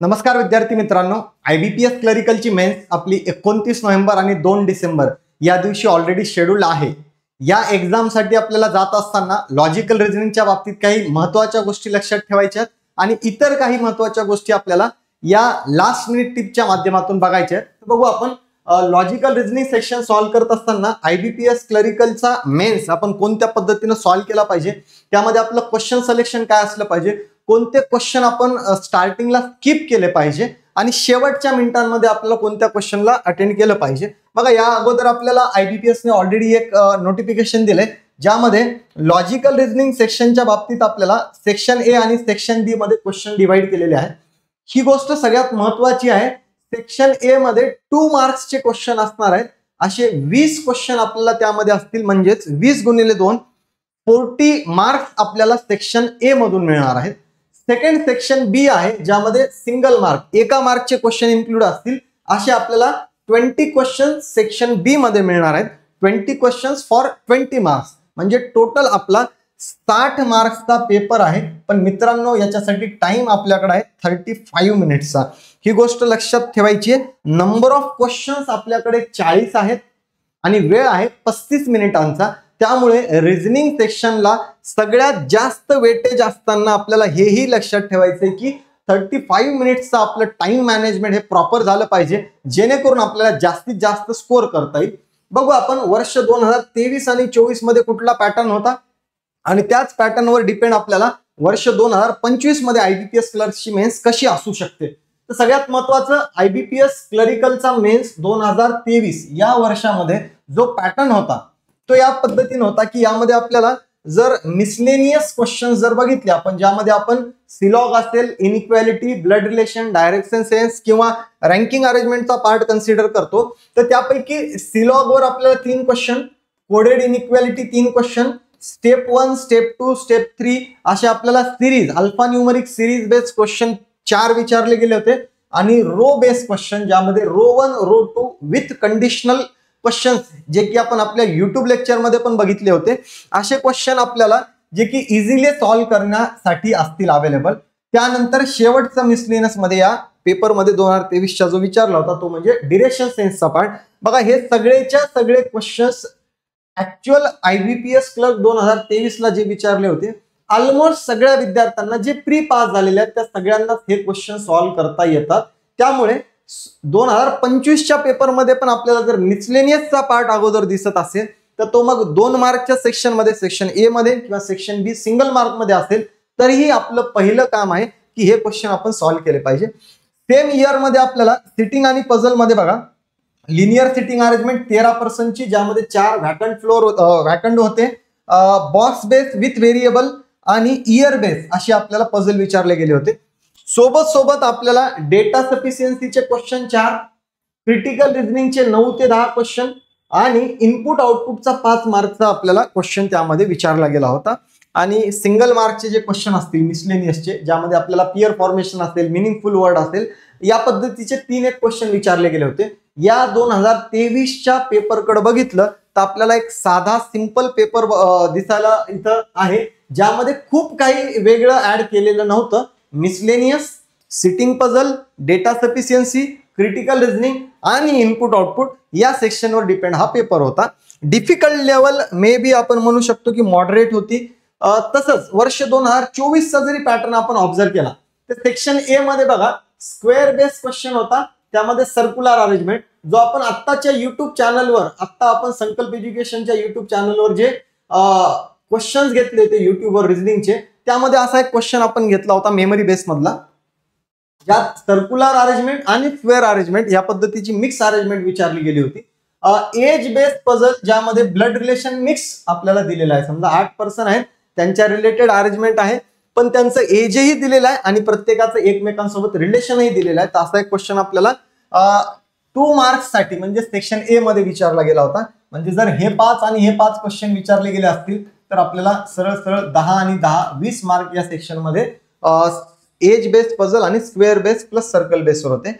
नमस्कार विद्यार्थी मित्रांनो, IBPS क्लरिकलची मेन्स आपली 29 नोव्हेंबर आणि 2 डिसेंबर या दिवशी ऑलरेडी शेड्यूल आहे. या एक्झामसाठी आपल्याला जात असताना लॉजिकल रिझनिंगच्या बाबतीत काही महत्त्वाच्या गोष्टी लक्षात ठेवायच्या आणि इतर काही महत्त्वाच्या गोष्टी आपल्याला या लास्ट मिनिट टिपच्या माध्यमातून बघायच्या आहेत. बघू आपण लॉजिकल रिझनिंग सेक्शन सॉल्व्ह करत असताना IBPS क्लरिकलचा मेन्स आपण कोणत्या पद्धतीने सॉल्व्ह केला पाहिजे, त्यामध्ये आपलं क्वेश्चन सिलेक्शन काय असलं पाहिजे, कोणते क्वेश्चन आपण स्टार्टिंगला स्किप केले पाहिजे आणि शेवटच्या मिनिटांमध्ये आपल्याला कोणत्या क्वेश्चनला अटेंड केलं पाहिजे. बघा, या अगोदर आपल्याला IBPS ने ऑलरेडी एक नोटिफिकेशन दिले ज्यामध्ये लॉजिकल रिझनिंग सेक्शनच्या बाबतीत आपल्याला सेक्शन ए आणि सेक्शन बी मध्ये क्वेश्चन डिवाइड केलेले आहेत. ही गोष्ट सगळ्यात महत्वाची आहे. सेक्शन ए मध्ये 2 मार्क्सचे क्वेश्चन असणार आहेत. असे 20 क्वेश्चन आपल्याला त्यामध्ये असतील, म्हणजेच 20 गुणिले 2 40 मार्क्स आपल्याला सेक्शन ए मधून मिळणार आहेत. सेकंड सेक्शन बी आहे ज्यामध्ये सिंगल मार्क एका मार्कचे क्वेश्चन इन्क्लूड असतील. असे आपल्याला 20 क्वेश्चन सेक्शन बी मध्ये मिळणार आहेत. 20 क्वेश्चन्स फॉर 20 मार्क्स, म्हणजे टोटल आपला 60 मार्क्सचा पेपर आहे. पण मित्रांनो, याच्यासाठी टाइम आपल्याकडे आहे 35 मिनिट्सचा. ही गोष्ट लक्षात ठेवायची आहे. नंबर ऑफ क्वेश्चन्स आपल्याकडे 40 आहेत आणि वेळ आहे 35 मिनिटांचा. त्यामुळे रिझनिंग सेक्शनला सगळ्यात जास्त वेटेज असताना आपल्याला हेही लक्षात ठेवायचंय की 35 मिनिट्सचं आपलं टाइम मॅनेजमेंट हे प्रॉपर झालं पाहिजे, जेणेकरून आपल्याला जास्तीत जास्त स्कोर करता येईल. बघू आपण वर्ष 2023 आणि 24 मध्ये कुठला पॅटर्न होता आणि त्याच पॅटर्नवर डिपेंड आपल्याला वर्ष 2025 मध्ये IBPS क्लर्कची मेन्स कशी असू शकते. तर सगळ्यात महत्वाचं, IBPS क्लरिकलचा मेन्स 2023 या वर्षामध्ये जो पॅटर्न होता तो या पद्धतीने होता की यामध्ये आपल्याला जर मिसलेनियस क्वेश्चन जर बघितले आपण, ज्यामध्ये आपण सिलॉग असेल, inequality, blood relation, direction sense किंवा रँकिंग अरेंजमेंटचा पार्ट कन्सिडर करतो, तर त्यापैकी सिलॉग वर आपल्याला 3 question, coded inequality 3 question, step 1, step 2, step 3 असे आपल्याला series alpha numeric series based question 4 विचारले गेले होते आणि रो बेस्ड क्वेश्चन ज्यामध्ये row 1, row 2 with conditional question, जे की आपण आपल्या युट्यूब लेक्चर मध्ये पण बघितले होते. असे क्वेश्चन आपल्याला जे की इझिली सॉल्व्ह करण्यासाठी असतील अवेलेबल. त्यानंतर शेवटचा मिसलेनियस मध्ये या पेपर मध्ये 2023चा जो विचारला होता तो म्हणजे डिरेक्शन सेन्सचा पार्ट. बघा, हे सगळेच्या सगळे क्वेश्चन्स ऍक्च्युअल IBPS क्लर्क 2023 ला जे विचारले होते, ऑलमोस्ट सगळ्या विद्यार्थ्यांना जे प्री पास झालेले आहेत त्या सगळ्यांनाच हे क्वेश्चन सॉल्व्ह करता येतात. त्यामुळे 2025च्या पेपरमध्ये पण आपल्याला जर मिसलेनियसचा पार्ट अगोदर दिसत असेल तर तो मग 2 मार्कच्या सेक्शन मध्ये, सेक्शन ए मध्ये किंवा सेक्शन बी सिंगल मार्क मध्ये असेल तरीही आपलं पहिलं काम आहे की हे क्वेश्चन आपण सॉल्व्ह केले पाहिजे. सेम इयर मध्ये आपल्याला सिटिंग आणि पझल मध्ये बघा, लिनियर सिटिंग अरेंजमेंट 13% ची, ज्यामध्ये 4 व्हॅकंट होते, बॉक्स बेस विथ व्हेरिएबल आणि इयर बेस असे आपल्याला पझल विचारले गेले होते. सोबत आपल्याला डेटा सफिशियन्सीचे क्वेश्चन 4, क्रिटिकल रिझनिंगचे 9 ते 10 क्वेश्चन आणि इनपुट आउटपुटचा 5 मार्कचा आपल्याला क्वेश्चन त्यामध्ये विचारला गेला होता. आणि सिंगल मार्कचे जे क्वेश्चन असतील मिसलेनियसचे, ज्यामध्ये आपल्याला पियर फॉर्मेशन असेल, मिनिंगफुल वर्ड असेल, या पद्धतीचे 3 क्वेश्चन विचारले गेले होते. या 2023च्या पेपरकडे बघितलं तर आपल्याला एक साधा सिंपल पेपर दिसायला इथं आहे, ज्यामध्ये खूप काही वेगळं ऍड केलेलं नव्हतं. Miscellaneous, sitting puzzle, data sufficiency, critical reasoning आणि इनपुट आउटपुट या सेक्शनवर डिपेंड हा पेपर होता. डिफिकल्ट लेवल मे बी आपण म्हणू शकतो की मॉडरेट होती. तसंच वर्ष 2024चा जरी पॅटर्न आपण ऑब्झर्व केला तर सेक्शन ए मध्ये बघा, स्क्वेअर बेस्ड क्वेश्चन होता, त्यामध्ये सर्क्युलर अरेंजमेंट, जो आपण आत्ताच्या युट्यूब चॅनलवर, आत्ता आपण संकल्प एज्युकेशनच्या युट्यूब चॅनलवर जे क्वेश्चन्स घेतले होते युट्यूबवर रिझनिंगचे, त्यामध्ये असा एक क्वेश्चन आपण घेतला होता मेमरी बेस मधला, ज्यात सर्क्युलर अरेंजमेंट आणि स्क्वेअर अरेंजमेंट या पद्धतीची मिक्स अरेंजमेंट विचारली गेली होती. एज बेस्ड पझल, ज्यामध्ये ब्लड रिलेशन मिक्स आपल्याला दिलेला आहे. समजा 8 पर्सन आहेत, त्यांच्या रिलेटेड अरेंजमेंट आहे, पण त्यांचं एजही दिलेलं आहे आणि प्रत्येकाचं एकमेकांसोबत रिलेशनही दिलेलं आहे. तर असा एक क्वेश्चन आपल्याला 2 मार्क्स साठी म्हणजे सेक्शन ए मध्ये विचारला गेला होता. म्हणजे जर हे 5 आणि हे 5 क्वेश्चन विचारले गेले असतील तर आपल्याला सरळ 10 आणि 10 20 मार्क या सेक्शन मध्ये एज बेस्ड पझल आणि स्क्वेअर बेस प्लस सर्कल बेसवर होते.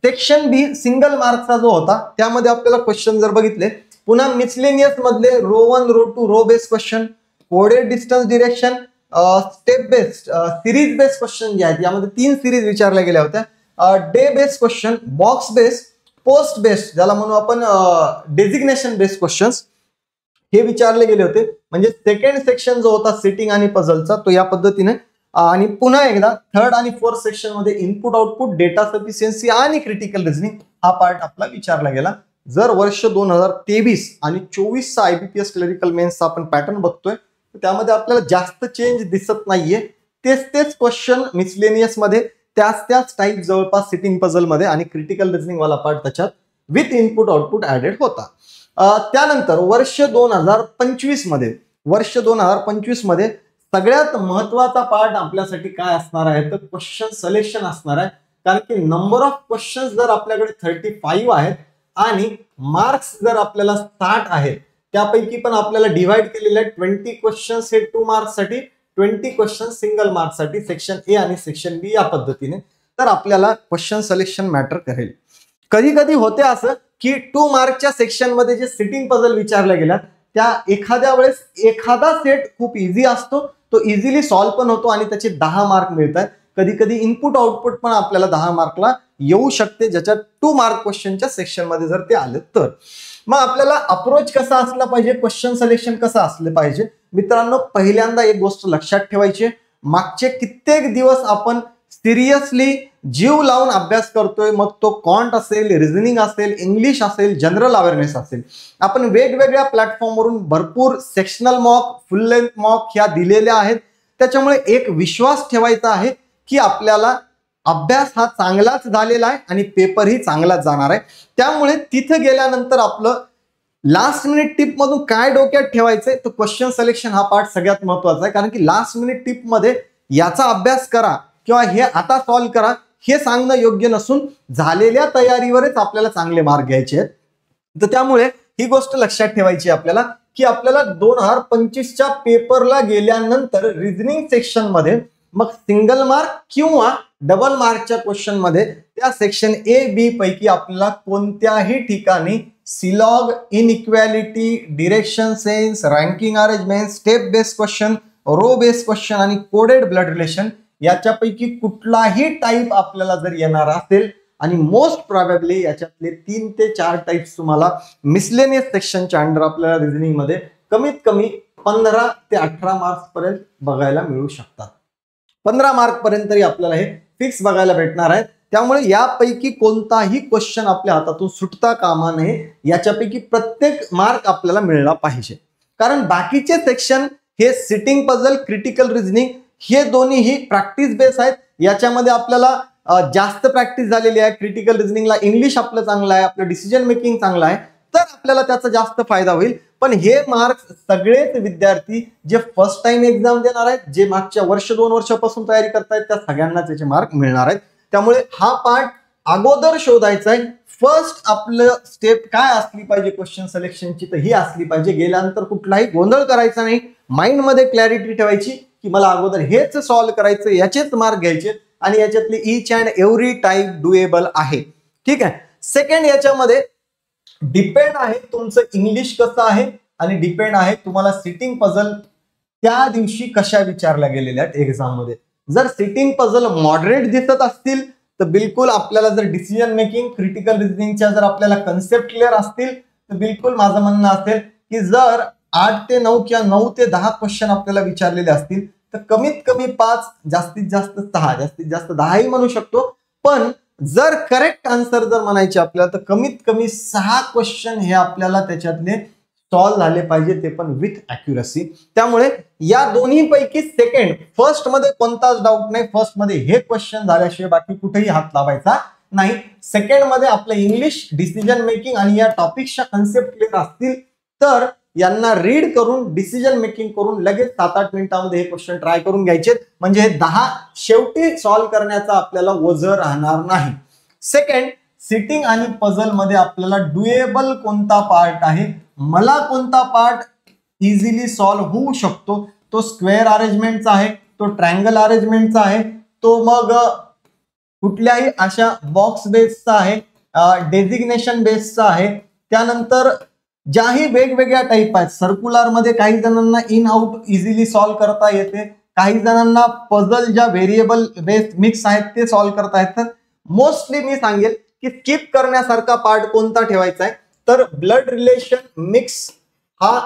सेक्शन बी सिंगल मार्कचा जो होता त्यामध्ये आपल्याला क्वेश्चन जर बघितले, पुन्हा मिसलेनियस मधले row 1, row 2, row based question, coded distance direction, step based, series based question जे आहेत यामध्ये 3 सिरीज विचारल्या गेल्या होत्या. Day based question, box based, post based, ज्याला म्हणू आपण डेझिग्नेशन बेस्ड क्वेश्चन्स, हे विचारले गेले होते. म्हणजे सेकंड सेक्शन जो होता सिटिंग आणि पझलचा तो या पद्धतीने, आणि पुन्हा एकदा थर्ड आणि फोर्थ सेक्शन मध्ये इनपुट आउटपुट, डेटा सफिशियन्सी आणि क्रिटिकल रिझनिंग हा पार्ट आपला विचारला गेला. जर वर्ष 2023 आणि 24चा IBPS क्लरिकल मेन्सचा आपण पॅटर्न बघतोय, त्यामध्ये आपल्याला जास्त चेंज दिसत नाहीये. तेच क्वेश्चन मिसलेनियस मध्ये त्याच टाईप जवळपास सिटिंग पझल मध्ये, आणि क्रिटिकल रिझनिंग वाला पार्ट त्याच्यात विथ इनपुट आउटपुट ऍडेड होता. त्यानंतर वर्ष 2025 मध्ये सगळ्यात महत्वाचा पार्ट आपल्यासाठी काय असणार आहे तर क्वेश्चन सिलेक्शन असणार आहे. कारण की नंबर ऑफ क्वेश्चन्स जर आपल्याकडे 35 आहेत आणि मार्क्स जर आपल्याला 60 आहेत, त्यापैकी पण आपल्याला डिवाइड केलेले आहेत 20 क्वेश्चन्स हे 2 मार्क्स साठी, 20 क्वेश्चन सिंगल मार्क्स साठी, सेक्शन ए आणि सेक्शन बी या पद्धतीने. तर आपल्याला क्वेश्चन सिलेक्शन मॅटर करेल. कधी कधी होते असं की 2 मार्कच्या सेक्शन मध्ये जे सिटिंग पझल विचारल्या गेल्या त्या एखाद्या वेळेस एखादा सेट खूप इझी असतो, तो इझिली सॉल्व्ह पण होतो आणि त्याचे 10 मार्क मिळतात. कधी कधी इनपुट आउटपुट पण आपल्याला 10 मार्कला येऊ शकते, ज्याच्यात 2 मार्क क्वेश्चनच्या सेक्शन मध्ये जर ते आले तर. मग आपल्याला अप्रोच कसा असला पाहिजे, क्वेश्चन सिलेक्शन कसं असलं पाहिजे मित्रांनो. पहिल्यांदा एक गोष्ट लक्षात ठेवायची, मागचे कित्येक दिवस आपण सिरियसली जीव लावून अभ्यास करतोय, मग तो क्वांट असेल, रिझनिंग असेल, इंग्लिश असेल, जनरल अवेअरनेस असेल. आपण वेगवेगळ्या प्लॅटफॉर्मवरून भरपूर सेक्शनल मॉक, फुल लेंथ मॉक ह्या दिलेल्या आहेत. त्याच्यामुळे एक विश्वास ठेवायचा आहे की आपल्याला अभ्यास हा चांगलाच झालेला आहे आणि पेपरही चांगलाच जाणार आहे. त्यामुळे तिथे गेल्यानंतर आपलं लास्ट मिनिट टिप मधून काय डोक्यात ठेवायचंय तर क्वेश्चन सिलेक्शन हा पार्ट सगळ्यात महत्वाचा आहे. कारण की लास्ट मिनिट टिप मध्ये याचा अभ्यास करा किंवा हे आता सॉल्व्ह करा हे सांगणं योग्य नसून झालेल्या तयारीवरच आपल्याला चांगले मार्क घ्यायचे आहेत. तर त्यामुळे ही गोष्ट लक्षात ठेवायची आपल्याला की आपल्याला 2025च्या पेपरला गेल्यानंतर रिझनिंग सेक्शन मध्ये मग सिंगल मार्क किंवा डबल मार्कच्या क्वेश्चन मध्ये त्या सेक्शन ए बी पैकी आपल्याला कोणत्याही ठिकाणी सिलॉग, inequality, direction sense, ranking arrangement, step based question, row based question आणि कोडेड ब्लड रिलेशन याच्यापैकी कुठलाही टाईप आपल्याला जर येणार असेल आणि मोस्ट प्रोबॅबली याच्यातले 3 ते 4 टाइप्स तुम्हाला मिसलेनियस सेक्शनच्या अंडर आपल्याला रिझनिंग मध्ये कमीत कमी 15 ते 18 मार्क्स पर्यंत बघायला मिळू शकतात. 15 मार्क पर्यंत तरी आपल्याला हे फिक्स बघायला भेटणार आहे. त्यामुळे यापैकी कोणताही क्वेश्चन आपल्या हातातून सुटता कामा नये, याच्यापैकी प्रत्येक मार्क आपल्याला मिळला पाहिजे. कारण बाकीचे सेक्शन हे सिटिंग पझल, क्रिटिकल रिझनिंग हे दोन्हीही प्रॅक्टिस बेस आहेत. याच्यामध्ये आपल्याला जास्त प्रॅक्टिस झालेली आहे. क्रिटिकल रिझनिंगला इंग्लिश आपलं चांगलं आहे, आपलं डिसिजन मेकिंग चांगलं आहे, तर आपल्याला त्याचा जास्त फायदा होईल. पण हे मार्क्स सगळेच विद्यार्थी जे फर्स्ट टाइम एक्झाम देणार आहेत, जे मागच्या 1-2 वर्षापासून तयारी करतायत, त्या सगळ्यांना त्याचे मार्क मिळणार आहेत. त्यामुळे हा पार्ट अगोदर शोधायचा आहे. फर्स्ट आपलं स्टेप काय असली पाहिजे क्वेश्चन सिलेक्शनची तर ही असली पाहिजे. गेल्यानंतर कुठलाही गोंधळ करायचा नाही, माइंड मध्ये क्लॅरिटी ठेवायची की मला अगोदर हेच सॉल्व्ह करायचं, याचेच मार्क घ्यायचे आणि याच्यातली each and every type doable आहे. ठीक आहे. सेकंड याच्यामध्ये डिपेंड आहे तुमचं इंग्लिश कसं आहे आणि डिपेंड आहे तुम्हाला सिटिंग पझल त्या दिवशी कशा विचारल्या गेलेल्या आहेत एक्झाम मध्ये. जर सिटिंग पझल मॉडरेट दिसत असतील तर बिलकुल आपल्याला, जर डिसिजन मेकिंग, क्रिटिकल रिझनिंगच्या जर आपल्याला कन्सेप्ट क्लिअर असतील तर बिलकुल माझं म्हणणं असेल की जर 8 ते 9 किंवा 9 ते 10 क्वेश्चन आपल्याला विचारलेले असतील तर कमीत कमी 5, जास्तीत जास्त 6, जास्तीत जास्त 10ही म्हणू शकतो. पण जर करेक्ट आन्सर जर म्हणायचे आपल्याला तर कमीत कमी 6 क्वेश्चन हे आपल्याला त्याच्यातले सॉल्व्ह झाले पाहिजे, ते पण विथ अॅक्युरसी. त्यामुळे या दोन्ही पैकी सेकंड, फर्स्ट मध्ये कोणताच डाऊट नाही. फर्स्ट मध्ये हे क्वेश्चन झाल्याशिवाय बाकी कुठेही हात लावायचा नाही. सेकंड मध्ये आपलं इंग्लिश, डिसिजन मेकिंग आणि या टॉपिकच्या कन्सेप्ट क्लिअर असतील तर यांना रीड करून, डिसिजन मेकिंग करून लगेच 7-8 मिनिटांमध्ये हे क्वेश्चन ट्राय करून घ्यायचे. म्हणजे हे 10 शेवटी सॉल्व्ह करण्याचा आपल्याला ओझं राहणार नाही. सेकंड, सिटिंग आणि पझल मध्ये आपल्याला डुएबल कोणता पार्ट आहे, मला कोणता पार्ट इझिली सॉल्व्ह होऊ शकतो, तो स्क्वेअर अरेंजमेंटचा आहे, तो ट्रायंगल अरेंजमेंटचा आहे, तो मग कुठल्याही अशा बॉक्स बेसचा आहे, डेझिग्नेशन बेसचा आहे. त्यानंतर ज्याही वेगवेगळ्या टाईप आहेत, सर्क्युलर मध्ये काही जणांना इन आउट इझिली सॉल्व्ह करता येते, काही जणांना पझल ज्या व्हेरिएबल बेस मिक्स आहेत ते सॉल्व्ह करता येतात. मोस्टली मी सांगेल की स्किप करण्यासारखा पार्ट कोणता ठेवायचा आहे, तर ब्लड रिलेशन मिक्स हा,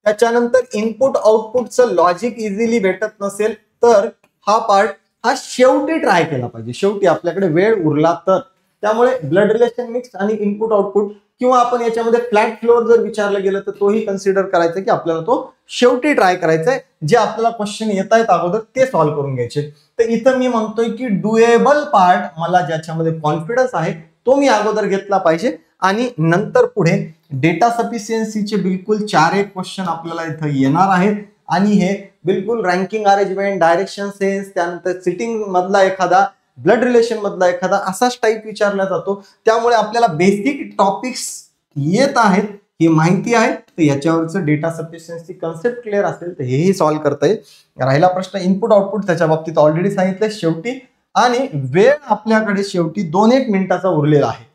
त्याच्यानंतर इनपुट आउटपुटचं लॉजिक इझिली भेटत नसेल तर हा पार्ट हा शेवटी ट्राय केला पाहिजे, शेवटी आपल्याकडे वेळ उरला तर. त्यामुळे ब्लड रिलेशन मिक्स आणि इनपुट आउटपुट, किंवा आपण याच्यामध्ये फ्लॅट फ्लोअर जर विचारलं गेलं तर तोही कन्सिडर करायचं की आपल्याला तो शेवटी ट्राय करायचा आहे. जे आपल्याला क्वेश्चन येत आहेत अगोदर ते सॉल्व्ह करून घ्यायचे. तर इथं मी म्हणतोय की डुएबल पार्ट मला ज्याच्यामध्ये कॉन्फिडन्स आहे तो मी अगोदर घेतला पाहिजे, आणि नंतर पुढे डेटा सफिशियन्सीचे बिलकुल 4-1 क्वेश्चन आपल्याला इथं येणार आहेत, आणि हे बिलकुल रँकिंग अरेंजमेंट, डायरेक्शन सेन्स, त्यानंतर सिटिंग मधला एखादा, ब्लड रिलेशन मधला एखादा असाच टाईप विचारला जातो. त्यामुळे आपल्याला बेसिक टॉपिक्स येत आहेत ही माहिती आहे, तर याच्यावरचं डेटा सफिशियन्सी कन्सेप्ट क्लिअर असेल तर हेही सॉल्व्ह करता येईल. राहिला प्रश्न इनपुट आउटपुट, त्याच्या बाबतीत ऑलरेडी सांगितलं शेवटी, आणि वेळ आपल्याकडे शेवटी 2-1 मिनिटाचा उरलेला आहे.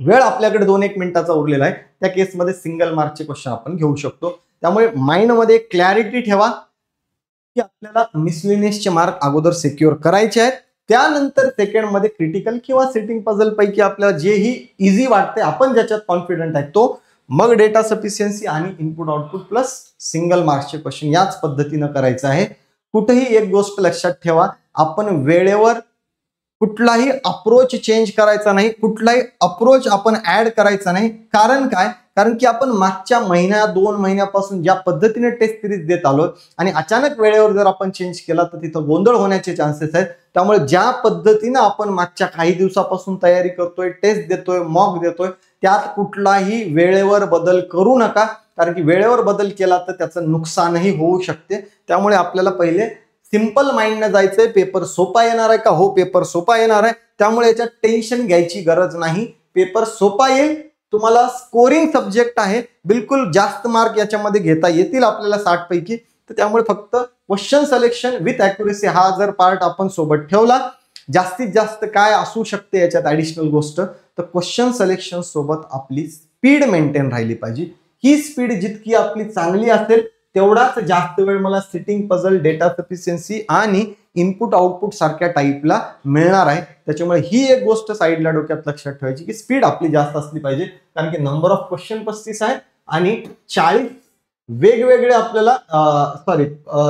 वेळ आपल्याकडे 2-1 मिनिटाचा उरलेला आहे. त्या केसमध्ये सिंगल मार्कचे क्वेश्चन आपण घेऊ शकतो. त्यामुळे माइंडमध्ये क्लॅरिटी ठेवा की आपल्याला मिसलिनियसचे मार्क अगोदर सिक्युअर करायचे आहेत. त्यानंतर सेकंड मध्ये क्रिटिकल किंवा सिटिंग पझल पैकी आपल्याला जेही इझी वाटते, आपण ज्याच्यात कॉन्फिडंट आहे तो, मग डेटा सफिशियन्सी आणि इनपुट आउटपुट प्लस सिंगल मार्क्सचे क्वेश्चन याच पद्धतीनं करायचं आहे. कुठेही एक गोष्ट लक्षात ठेवा, आपण वेळेवर कुठलाही अप्रोच चेंज करायचा नाही, कुठलाही अप्रोच आपण ऍड करायचा नाही. कारण काय, कारण की आपण मागच्या महिन्या 2 महिन्यापासून ज्या पद्धतीने टेस्ट सिरीज देत आलो आणि अचानक वेळेवर जर आपण चेंज केला तर तिथं गोंधळ होण्याचे चान्सेस आहेत. त्यामुळे ज्या पद्धतीनं आपण मागच्या काही दिवसापासून तयारी करतोय, टेस्ट देतोय, मॉक देतोय, त्यात कुठलाही वेळेवर बदल करू नका, कारण की वेळेवर बदल केला तर त्याचं नुकसानही होऊ शकते. त्यामुळे आपल्याला पहिले सिंपल माइंडने जायचंय. पेपर सोपा येणार आहे का? हो, पेपर सोपा येणार आहे. त्यामुळे याच्यात टेन्शन घ्यायची गरज नाही. पेपर सोपा येईल. तुम्हाला स्कोरिंग सब्जेक्ट आहे, बिलकुल जास्त मार्क याच्यामध्ये घेता येतील आपल्याला 60 पैकी. तर त्यामुळे फक्त क्वेश्चन सिलेक्शन विथ अॅक्युरेसी हा जर पार्ट आपण सोबत ठेवला, जास्तीत जास्त काय असू शकते याच्यात ऍडिशनल गोष्ट, तर क्वेश्चन सिलेक्शन सोबत आपली स्पीड मेंटेन राहिली पाहिजे. ही स्पीड जितकी आपली चांगली असेल तेवढाच जास्त वेळ मला सिटिंग पझल, डेटा सफिशियन्सी आणि इनपुट आउटपुट सारख्या टाईपला मिळणार आहे. त्याच्यामुळे ही एक गोष्ट साईडला डोक्यात लक्षात ठेवायची की स्पीड आपली जास्त असली पाहिजे, कारण की नंबर ऑफ क्वेश्चन 35 आहे आणि 40 वेगवेगळे आपल्याला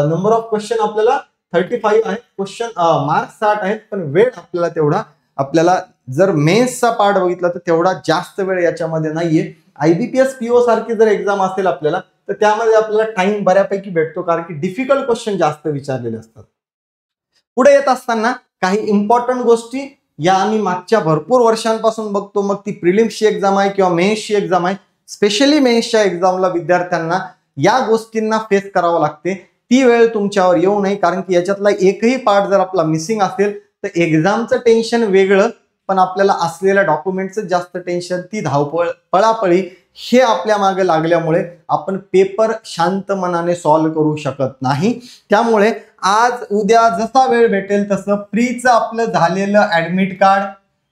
नंबर ऑफ क्वेश्चन आपल्याला 35 आहे, क्वेश्चन मार्क्स 60 आहेत, पण वेळ आपल्याला तेवढा, आपल्याला जर मेन्सचा पार्ट बघितला तर तेवढा जास्त वेळ याच्यामध्ये नाहीये. IBPS PO सारखी जर एक्झाम असेल आपल्याला तर त्यामध्ये आपल्याला टाइम बऱ्यापैकी भेटतो, कारण की डिफिकल्ट क्वेश्चन जास्त विचारलेले असतात. पुढे येत असताना काही इम्पॉर्टंट गोष्टी या आम्ही मागच्या भरपूर वर्षांपासून बघतो, मग ती प्रिलिम्सची एक्झाम आहे किंवा मेन्सची एक्झाम आहे. स्पेशली मेन्सच्या एक्झामला विद्यार्थ्यांना या गोष्टींना फेस करावं लागते. ती वेळ तुमच्यावर येऊ नये, कारण की याच्यातला एकही पार्ट जर आपला मिसिंग असेल तर एक्झामचं टेन्शन वेगळं, पण आपल्याला असलेल्या डॉक्युमेंटचं जास्त टेन्शन, ती धावपळ, पळापळी हे आपल्या मागे लागल्यामुळे आपण पेपर शांत मनाने सॉल्व्ह करू शकत नाही. त्यामुळे आज उद्या जसा वेळ भेटेल तसं प्रीचं आपलं झालेलं ऍडमिट कार्ड,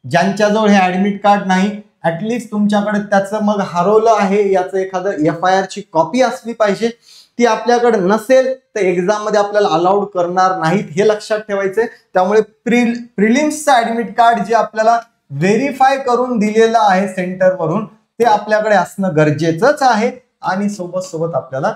ज्यांच्याजवळ हे ऍडमिट कार्ड नाही, ऍटलिस्ट तुमच्याकडे त्याचं मग हरवलं आहे याचं एखादं FIR ची कॉपी असली पाहिजे. ती आपल्याकडे नसेल तर एक्झाम मध्ये आपल्याला अलाउड करणार नाहीत, हे लक्षात ठेवायचंय. त्यामुळे प्रिलिम्सचं ऍडमिट कार्ड जे आपल्याला व्हेरीफाय करून दिलेलं आहे सेंटरवरून ते आपल्याकडे असणं गरजेचंच आहे. आणि सोबत सोबत आपल्याला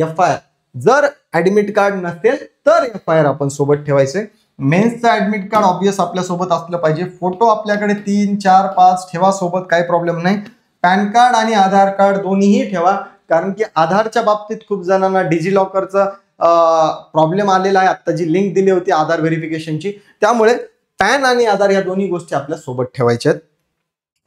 FIR, जर ऍडमिट कार्ड नसेल तर FIR आपण सोबत ठेवायचे. मेन्सचं ऍडमिट कार्ड ऑब्वियस आपल्या सोबत असलं पाहिजे. फोटो आपल्याकडे 3, 4, 5 ठेवा सोबत, काही प्रॉब्लेम नाही. पॅन कार्ड आणि आधार कार्ड दोन्हीही ठेवा, कारण की आधारच्या बाबतीत खूप जणांना डिजिलॉकरचा प्रॉब्लेम आलेला आहे. आता जी लिंक दिली होती आधार व्हेरिफिकेशनची, त्यामुळे पॅन आणि आधार या दोन्ही गोष्टी आपल्या सोबत ठेवायच्या आहेत.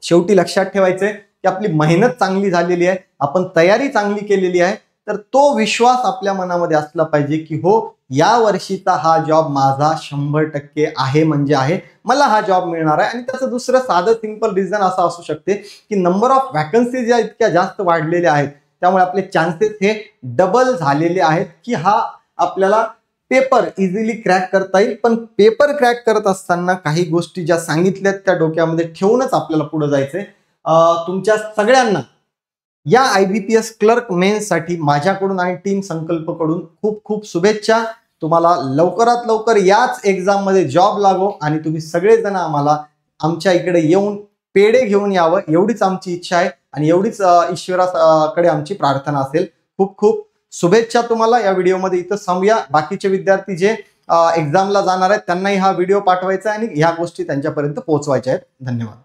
शेवटी लक्षात ठेवायचंय की आपली मेहनत चांगली झालेली आहे, आपण तयारी चांगली केलेली आहे, तर तो विश्वास आपल्या मनामध्ये असला पाहिजे की हो, या वर्षीचा हा जॉब माझा 100% आहे, म्हणजे आहे, मला हा जॉब मिळणार आहे. आणि त्याचं दुसरं साधं सिंपल रिझन असं असू शकते की नंबर ऑफ वॅकन्सीज या इतक्या जास्त वाढलेल्या आहेत, त्यामुळे आपले चान्सेस हे डबल झालेले आहेत की हा आपल्याला पेपर इझिली क्रॅक करता येईल. पण पेपर क्रॅक करत असताना काही गोष्टी ज्या सांगितल्यात त्या डोक्यामध्ये ठेवूनच आपल्याला पुढे जायचंय. तुमच्या सगळ्यांना या IBPS क्लर्क मेन्ससाठी माझ्याकडून आणि टीम संकल्पकडून खूप खूप शुभेच्छा. तुम्हाला लवकरात लवकर याच एक्झाम मध्ये जॉब लागो आणि तुम्ही सगळेजण आम्हाला आमच्या इकडे येऊन पेढे घेऊन यावं, एवढीच आमची इच्छा आहे आणि एवढीच ईश्वराकडे आमची प्रार्थना असेल. खूप खूप शुभेच्छा तुम्हाला. या व्हिडिओमध्ये इथं थांबूया. बाकीचे विद्यार्थी जे एक्झामला जाणार आहेत त्यांनाही हा व्हिडिओ पाठवायचा आहे आणि ह्या गोष्टी त्यांच्यापर्यंत पोहोचवायच्या आहेत. धन्यवाद.